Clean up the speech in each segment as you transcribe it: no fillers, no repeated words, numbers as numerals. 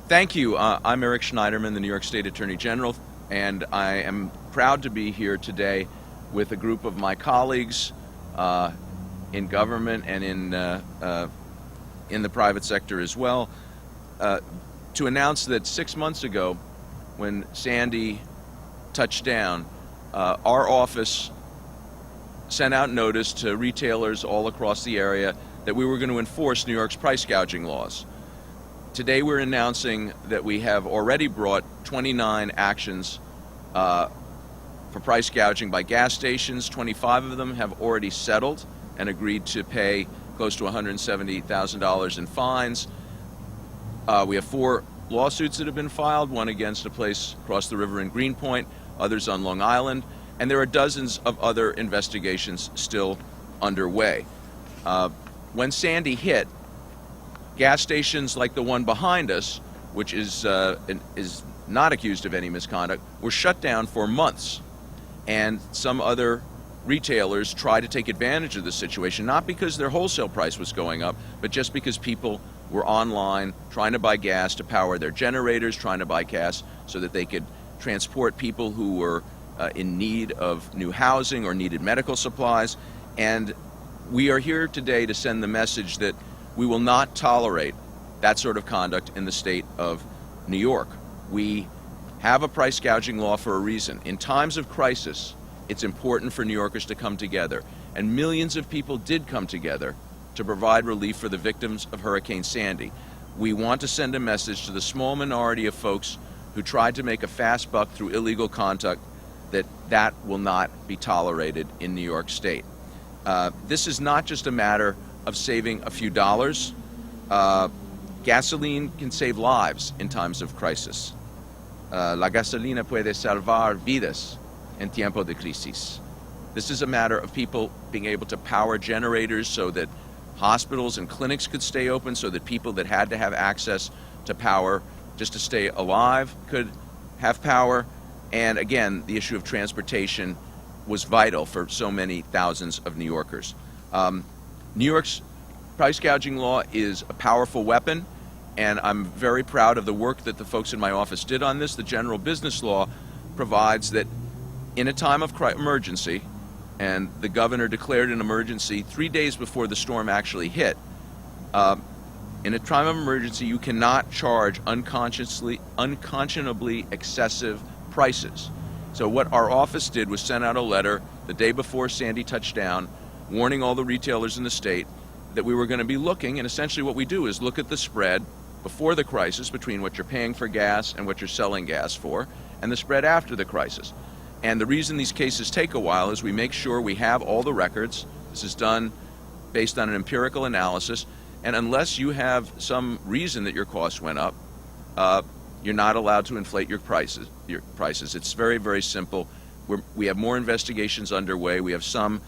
Thank you. I'm Eric Schneiderman, the New York State Attorney General, and I am proud to be here today with a group of my colleagues in government and in the private sector as well, to announce that 6 months ago, when Sandy touched down, our office sent out notice to retailers all across the area that we were going to enforce New York's price gouging laws. Today we're announcing that we have already brought 29 actions for price gouging by gas stations. 25 of them have already settled and agreed to pay close to $170,000 in fines. We have 4 lawsuits that have been filed, one against a place across the river in Greenpoint, others on Long Island, and there are dozens of other investigations still underway. When Sandy hit, gas stations like the one behind us, which is not accused of any misconduct, were shut down for months. And some other retailers tried to take advantage of the situation, not because their wholesale price was going up, but just because people were online trying to buy gas to power their generators, trying to buy gas so that they could transport people who were in need of new housing or needed medical supplies. And we are here today to send the message that we will not tolerate that sort of conduct in the state of New York. We have a price gouging law for a reason. In times of crisis, it's important for New Yorkers to come together. And millions of people did come together to provide relief for the victims of Hurricane Sandy. We want to send a message to the small minority of folks who tried to make a fast buck through illegal conduct that will not be tolerated in New York State. This is not just a matter of saving a few dollars. Gasoline can save lives in times of crisis. La gasolina puede salvar vidas en tiempo de crisis. This is a matter of people being able to power generators so that hospitals and clinics could stay open, so that people that had to have access to power just to stay alive could have power. And again, the issue of transportation was vital for so many thousands of New Yorkers. New York's price gouging law is a powerful weapon, and I'm very proud of the work that the folks in my office did on this. The general business law provides that in a time of emergency, and the governor declared an emergency 3 days before the storm actually hit, in a time of emergency, you cannot charge unconscionably excessive prices. So what our office did was send out a letter the day before Sandy touched down, warning all the retailers in the state that we were going to be looking, and essentially what we do is look at the spread before the crisis between what you're paying for gas and what you're selling gas for, and the spread after the crisis. And the reason these cases take a while is we make sure we have all the records. This is done based on an empirical analysis, and unless you have some reason that your costs went up, you're not allowed to inflate your prices. It's very, very simple. We have more investigations underway. We have some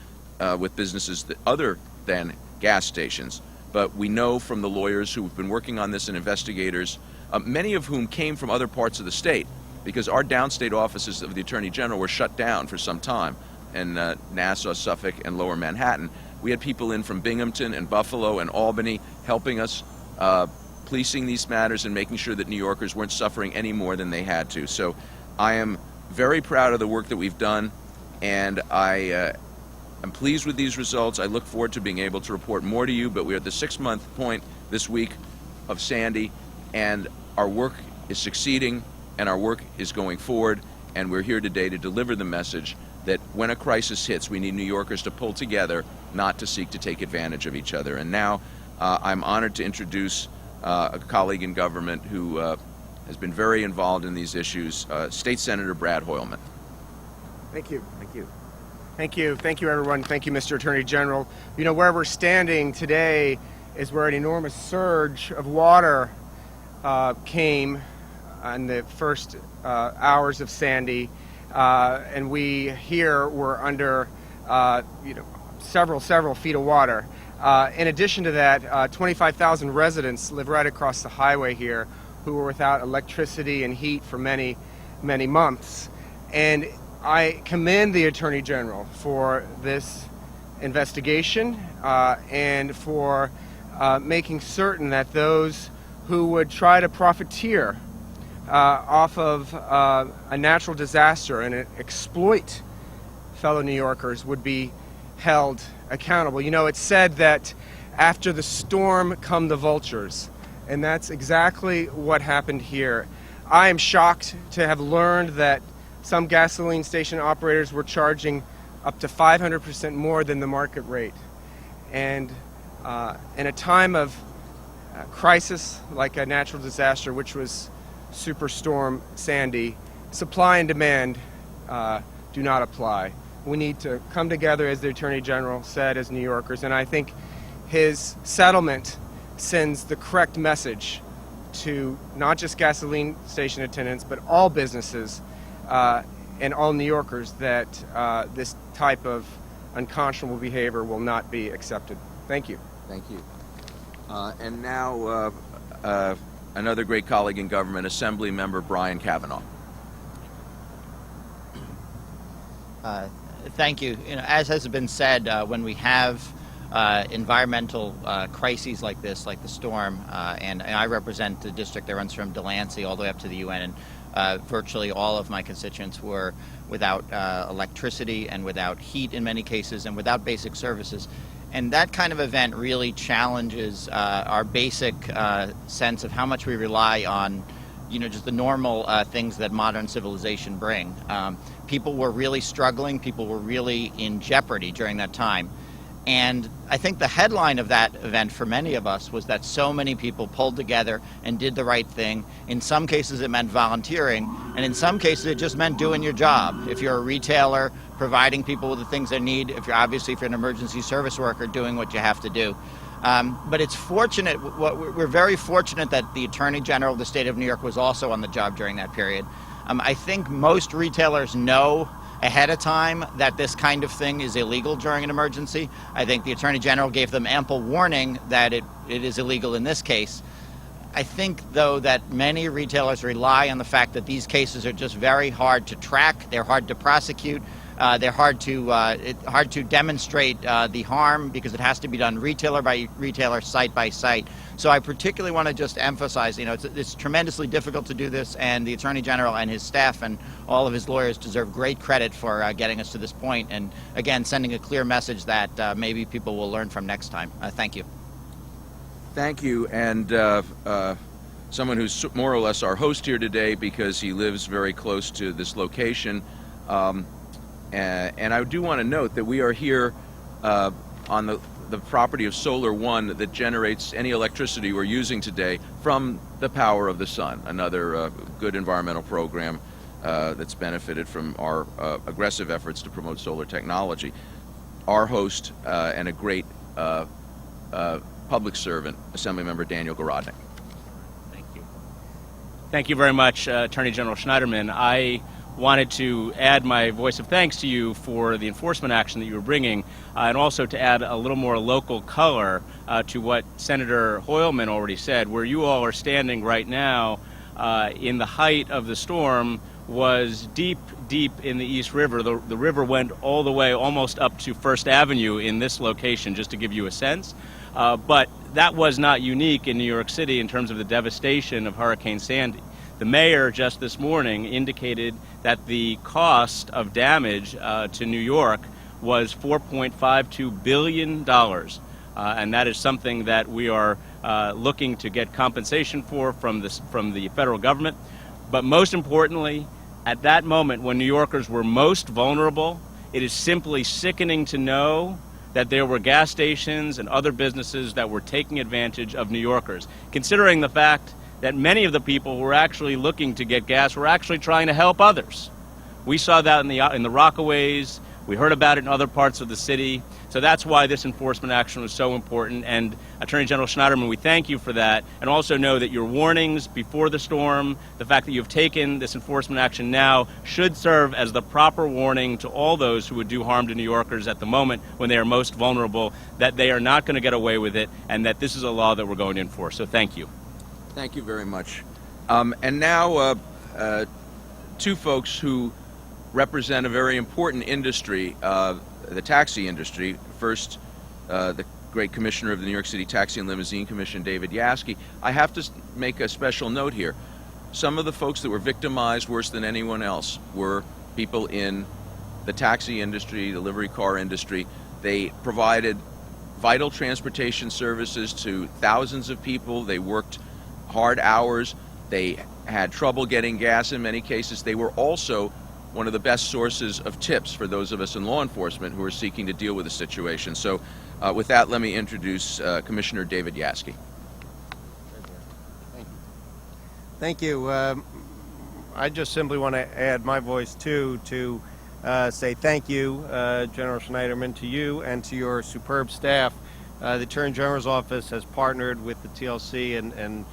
with businesses other than gas stations. But we know from the lawyers who have been working on this and investigators, many of whom came from other parts of the state, because our downstate offices of the Attorney General were shut down for some time in Nassau, Suffolk, and Lower Manhattan. We had people in from Binghamton and Buffalo and Albany helping us policing these matters and making sure that New Yorkers weren't suffering any more than they had to. So I am very proud of the work that we've done, and I am pleased with these results. I look forward to being able to report more to you, but we're at the 6-month point this week of Sandy, and our work is succeeding, and our work is going forward, and we're here today to deliver the message that when a crisis hits, we need New Yorkers to pull together, not to seek to take advantage of each other. And now I'm honored to introduce a colleague in government who has been very involved in these issues, State Senator Brad Hoylman. Thank you. Thank you. Thank you. Thank you, everyone. Thank you, Mr. Attorney General. You know, where we're standing today is where an enormous surge of water came in the first hours of Sandy, and we here were under, several feet of water. In addition to that, 25,000 residents live right across the highway here who were without electricity and heat for many, many months. And I commend the Attorney General for this investigation and for making certain that those who would try to profiteer off of a natural disaster and exploit fellow New Yorkers would be held accountable. You know, it's said that after the storm come the vultures, and that's exactly what happened here. I am shocked to have learned that some gasoline station operators were charging up to 500% more than the market rate. And in a time of crisis like a natural disaster, which was Superstorm Sandy, supply and demand do not apply. We need to come together, as the Attorney General said, as New Yorkers, and I think his settlement sends the correct message to not just gasoline station attendants, but all businesses and all New Yorkers that this type of unconscionable behavior will not be accepted. Thank you. Thank you. And now another great colleague in government, Assembly Member Brian Kavanaugh. Thank you. You know, as has been said, when we have environmental crises like this, like the storm, and I represent the district that runs from Delancey all the way up to the UN, and virtually all of my constituents were without electricity and without heat in many cases and without basic services. And that kind of event really challenges our basic sense of how much we rely on, you know, just the normal things that modern civilization bring. People were really struggling. People were really in jeopardy during that time. And I think the headline of that event for many of us was that so many people pulled together and did the right thing. In some cases it meant volunteering, and in some cases it just meant doing your job. If you're a retailer, providing people with the things they need. If you're an emergency service worker, doing what you have to do. But it's fortunate, we're very fortunate that the Attorney General of the state of New York was also on the job during that period. I think most retailers know ahead of time that this kind of thing is illegal during an emergency. I think the Attorney General gave them ample warning that it is illegal in this case. I think, though, that many retailers rely on the fact that these cases are just very hard to track, they're hard to prosecute, they're hard to demonstrate the harm because it has to be done retailer by retailer, site by site. So I particularly want to just emphasize, you know, it's tremendously difficult to do this, and the Attorney General and his staff and all of his lawyers deserve great credit for getting us to this point, and again, sending a clear message that maybe people will learn from next time. Thank you. Thank you, and someone who's more or less our host here today because he lives very close to this location. And I do want to note that we are here on the property of Solar One that generates any electricity we're using today from the power of the sun, another good environmental program that's benefited from our aggressive efforts to promote solar technology. Our host and a great public servant, Assemblymember Daniel Garodnick. Thank you. Thank you very much, Attorney General Schneiderman. I wanted to add my voice of thanks to you for the enforcement action that you were bringing, and also to add a little more local color to what Senator Hoylman already said. Where you all are standing right now in the height of the storm was deep in the East River. The river went all the way almost up to First Avenue in this location, just to give you a sense. But that was not unique in New York City in terms of the devastation of Hurricane Sandy. The mayor just this morning indicated that the cost of damage to New York was $4.52 billion. And that is something that we are looking to get compensation for from the federal government. But most importantly, at that moment when New Yorkers were most vulnerable, it is simply sickening to know that there were gas stations and other businesses that were taking advantage of New Yorkers, considering the fact that many of the people who were actually looking to get gas were actually trying to help others. We saw that in the Rockaways. We heard about it in other parts of the city. So that's why this enforcement action was so important. And Attorney General Schneiderman, we thank you for that. And also know that your warnings before the storm, the fact that you've taken this enforcement action now, should serve as the proper warning to all those who would do harm to New Yorkers at the moment when they are most vulnerable, that they are not going to get away with it, and that this is a law that we're going to enforce. So thank you. Thank you very much. And now two folks who represent a very important industry, the taxi industry. First, the great commissioner of the New York City Taxi and Limousine Commission, David Yaski. I have to make a special note here. Some of the folks that were victimized worse than anyone else were people in the taxi industry, the livery car industry. They provided vital transportation services to thousands of people. They worked hard hours. They had trouble getting gas in many cases. They were also one of the best sources of tips for those of us in law enforcement who are seeking to deal with the situation. So with that, let me introduce Commissioner David Yaski. Thank you. I just simply want to add my voice too to say thank you, General Schneiderman, to you and to your superb staff. The Attorney General's office has partnered with the TLC and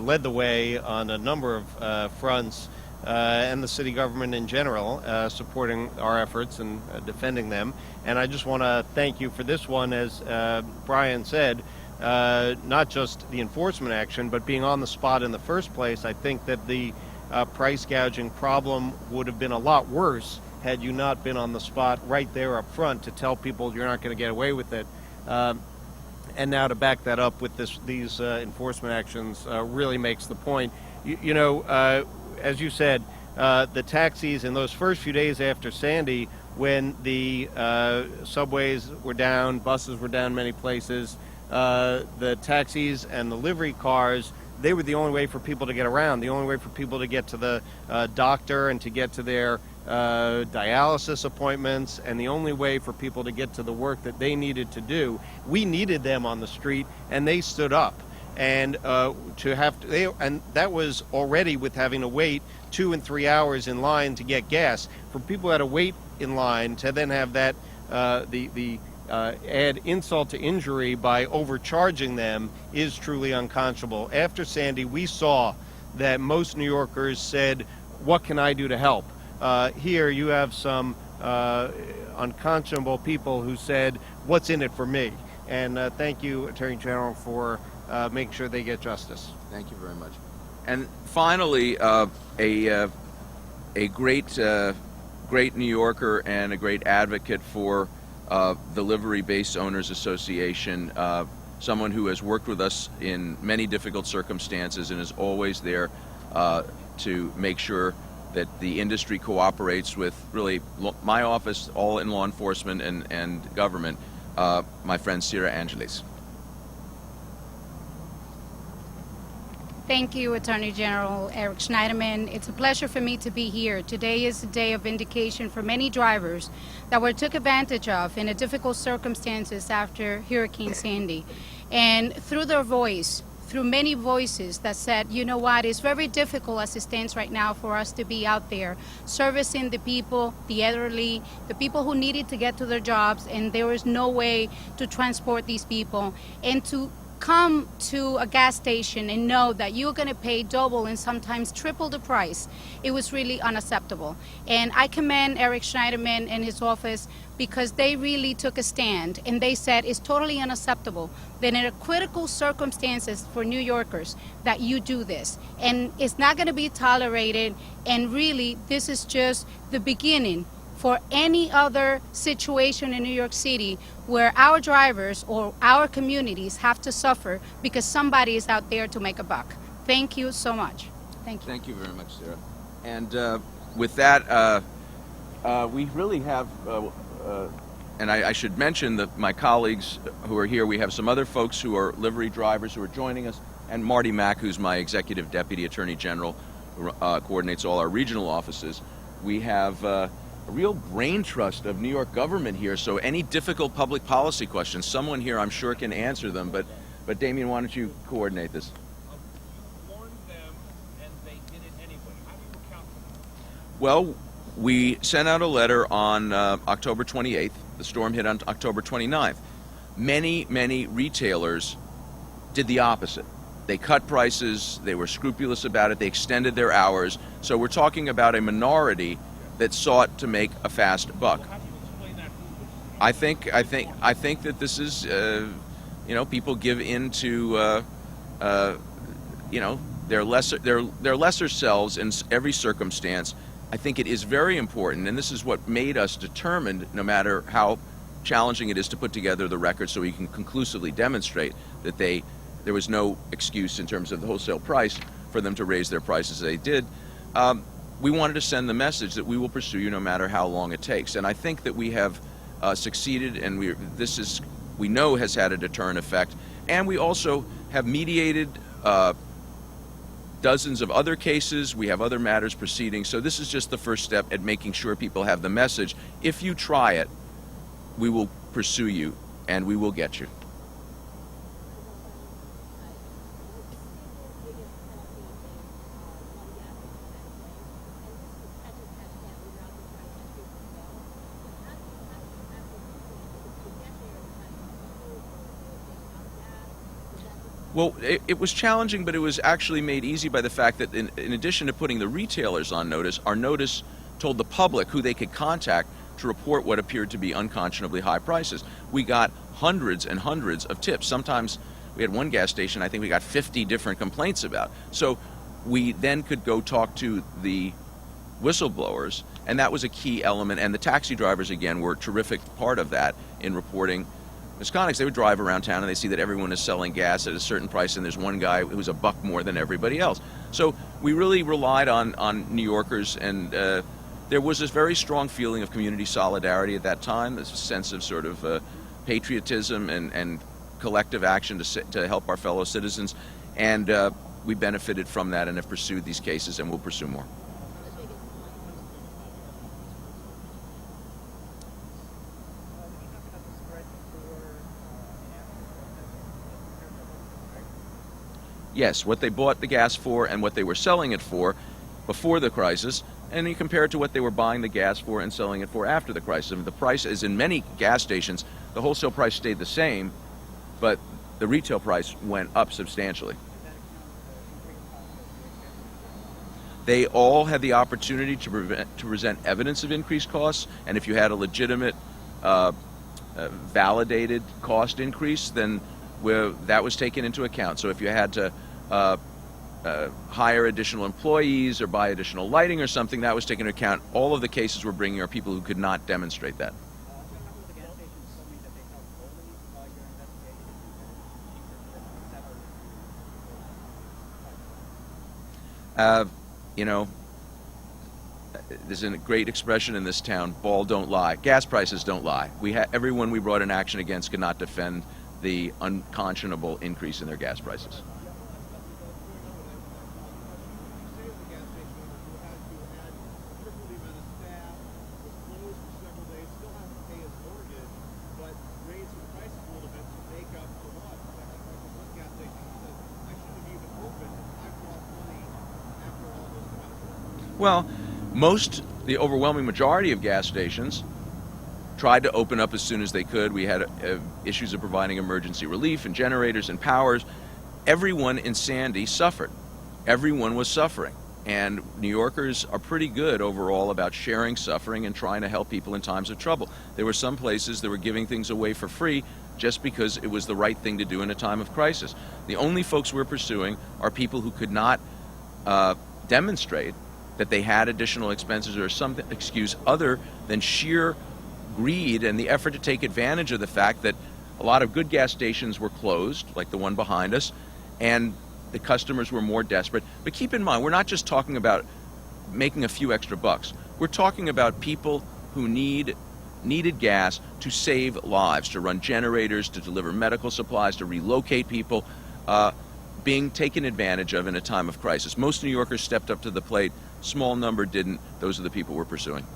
led the way on a number of fronts, and the city government in general, supporting our efforts and defending them. And I just want to thank you for this one, as Brian said, not just the enforcement action, but being on the spot in the first place. I think that the price gouging problem would have been a lot worse had you not been on the spot right there up front to tell people you're not going to get away with it. And now to back that up with these enforcement actions really makes the point. As you said, the taxis in those first few days after Sandy, when the subways were down, buses were down many places, the taxis and the livery cars, they were the only way for people to get around, the only way for people to get to the doctor and to get to their dialysis appointments, and the only way for people to get to the work that they needed to do. We needed them on the street, and they stood up. And and that was already with having to wait 2 and 3 hours in line to get gas. For people who had to wait in line to then have that add insult to injury by overcharging them is truly unconscionable. After Sandy, we saw that most New Yorkers said, "What can I do to help?" Here you have some unconscionable people who said, "What's in it for me?" And thank you, Attorney General, for making sure they get justice. Thank you very much. And finally, a great New Yorker and a great advocate for the Livery Base Owners Association, someone who has worked with us in many difficult circumstances and is always there to make sure that the industry cooperates with really my office, all in law enforcement and government, my friend Sira Angeles. Thank you, Attorney General Eric Schneiderman. It's a pleasure for me to be here. Today is a day of vindication for many drivers that were took advantage of in a difficult circumstances after Hurricane Sandy. And through their voice, through many voices that said, you know what, it's very difficult as it stands right now for us to be out there servicing the people, the elderly, the people who needed to get to their jobs, and there was no way to transport these people, and to come to a gas station and know that you're going to pay double and sometimes triple the price. It was really unacceptable. And I commend Eric Schneiderman and his office because they really took a stand and they said it's totally unacceptable that in a critical circumstances for New Yorkers that you do this. And it's not going to be tolerated, and really this is just the beginning for any other situation in New York City where our drivers or our communities have to suffer because somebody is out there to make a buck. Thank you so much. Thank you. Thank you very much, Sarah. And with that, we really have, and I should mention that my colleagues who are here, we have some other folks who are livery drivers who are joining us, and Marty Mack, who's my Executive Deputy Attorney General, who coordinates all our regional offices. We have a real brain trust of New York government here, so any difficult public policy questions, someone here I'm sure can answer them, but Damien, why don't you coordinate this? You warned them and they did it anyway. How do you account for that? Well, we sent out a letter on October 28th. The storm hit on October 29th. Many retailers did the opposite. They cut prices, they were scrupulous about it, they extended their hours. So we're talking about a minority that sought to make a fast buck. How do you explain that? I think that this is, people give in to, their lesser selves in every circumstance. I think it is very important, and this is what made us determined, no matter how challenging it is to put together the record so we can conclusively demonstrate that there was no excuse in terms of the wholesale price for them to raise their prices as they did. We wanted to send the message that we will pursue you no matter how long it takes. And I think that we have succeeded, and we know has had a deterrent effect. And we also have mediated dozens of other cases. We have other matters proceeding. So this is just the first step at making sure people have the message. If you try it, we will pursue you and we will get you. Well, it was challenging, but it was actually made easy by the fact that in addition to putting the retailers on notice, our notice told the public who they could contact to report what appeared to be unconscionably high prices. We got hundreds and hundreds of tips. Sometimes we had one gas station, I think we got 50 different complaints about. So we then could go talk to the whistleblowers, and that was a key element. And the taxi drivers, again, were a terrific part of that in reporting misconduct. They would drive around town and they see that everyone is selling gas at a certain price and there's one guy who's $1 more than everybody else. So we really relied on New Yorkers, and there was this very strong feeling of community solidarity at that time, this sense of sort of patriotism and collective action to help our fellow citizens. And we benefited from that and have pursued these cases and will pursue more. Yes, what they bought the gas for and what they were selling it for before the crisis, and you compare it to what they were buying the gas for and selling it for after the crisis. I mean, the price is in many gas stations, the wholesale price stayed the same, but the retail price went up substantially. They all had the opportunity to present evidence of increased costs, and if you had a legitimate, validated cost increase, then that was taken into account. So if you had to hire additional employees or buy additional lighting or something, that was taken into account. All of the cases we're bringing are people who could not demonstrate that. You know, there's a great expression in this town: "Ball don't lie." Gas prices don't lie. Everyone we brought an action against could not defend the unconscionable increase in their gas prices. Well, the overwhelming majority of gas stations tried to open up as soon as they could. We had issues of providing emergency relief and generators and powers. Everyone in Sandy suffered. Everyone was suffering. And New Yorkers are pretty good overall about sharing suffering and trying to help people in times of trouble. There were some places that were giving things away for free just because it was the right thing to do in a time of crisis. The only folks we're pursuing are people who could not demonstrate that they had additional expenses or some excuse other than sheer greed and the effort to take advantage of the fact that a lot of good gas stations were closed, like the one behind us, and the customers were more desperate. But keep in mind, we're not just talking about making a few extra bucks. We're talking about people who needed gas to save lives, to run generators, to deliver medical supplies, to relocate people, being taken advantage of in a time of crisis. Most New Yorkers stepped up to the plate. Small number didn't. Those are the people we're pursuing.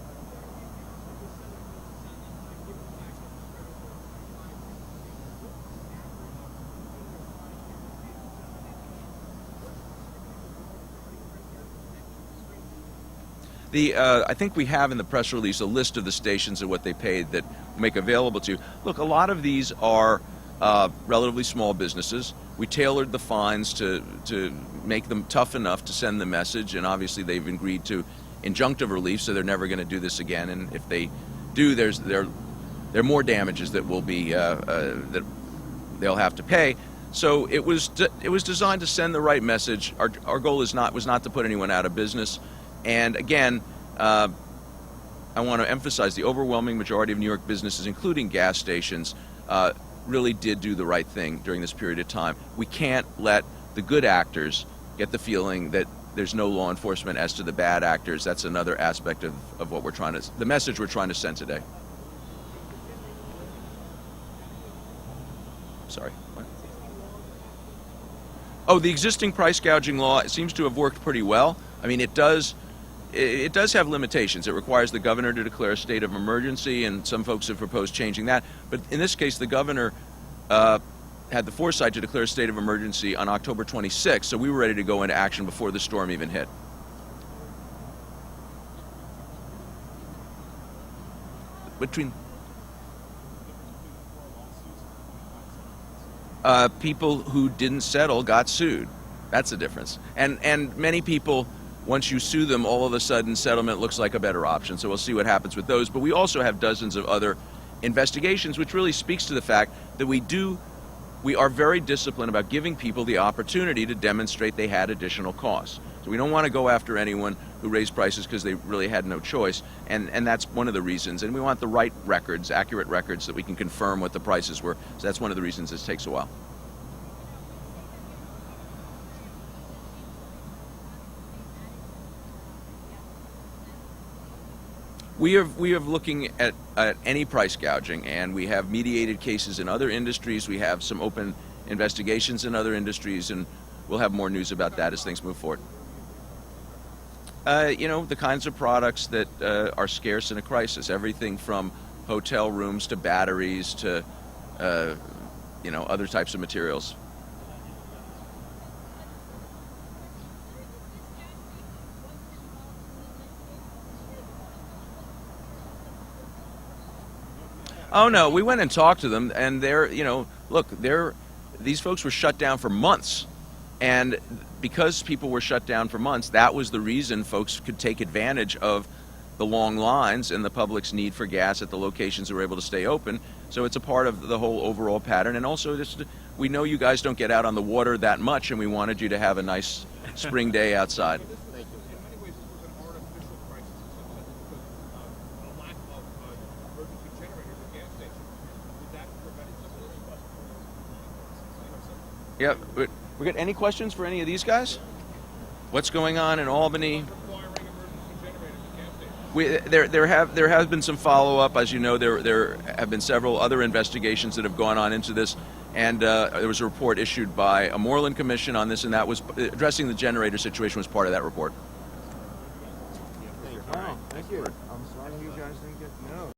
I think we have in the press release a list of the stations and what they paid that we make available to you. Look, a lot of these are relatively small businesses. We tailored the fines to make them tough enough to send the message, and obviously they've agreed to injunctive relief, so they're never going to do this again. And if they do, there are more damages that will be that they'll have to pay. So it was designed to send the right message. Our goal was not to put anyone out of business. And again, I want to emphasize the overwhelming majority of New York businesses, including gas stations, really did do the right thing during this period of time. We can't let the good actors get the feeling that there's no law enforcement as to the bad actors. That's another aspect of what we're trying to, the message we're trying to send today. Sorry. What? Oh, the existing price gouging law, it seems to have worked pretty well. I mean, it does have limitations. It requires the governor to declare a state of emergency, and some folks have proposed changing that. But in this case, the governor had the foresight to declare a state of emergency on October 26th, so we were ready to go into action before the storm even hit. Between people who didn't settle got sued. That's the difference. And many people, once you sue them, all of a sudden settlement looks like a better option. So we'll see what happens with those. But we also have dozens of other investigations, which really speaks to the fact that we are very disciplined about giving people the opportunity to demonstrate they had additional costs. So we don't want to go after anyone who raised prices because they really had no choice, and that's one of the reasons. And we want the right records, accurate records, that we can confirm what the prices were. So that's one of the reasons this takes a while. We are looking at any price gouging, and we have mediated cases in other industries. We have some open investigations in other industries, and we'll have more news about that as things move forward. The kinds of products that are scarce in a crisis, everything from hotel rooms to batteries to, other types of materials. Oh no, we went and talked to them, and these folks were shut down for months, and because people were shut down for months, that was the reason folks could take advantage of the long lines and the public's need for gas at the locations that were able to stay open. So it's a part of the whole overall pattern, and also we know you guys don't get out on the water that much, and we wanted you to have a nice spring day outside. Yeah, we got any questions for any of these guys? What's going on in Albany? There has been some follow-up. As you know, there have been several other investigations that have gone on into this, and there was a report issued by a Moreland Commission on this, and that was addressing the generator situation was part of that report. Oh, thank you. I'm sorry you guys didn't get no.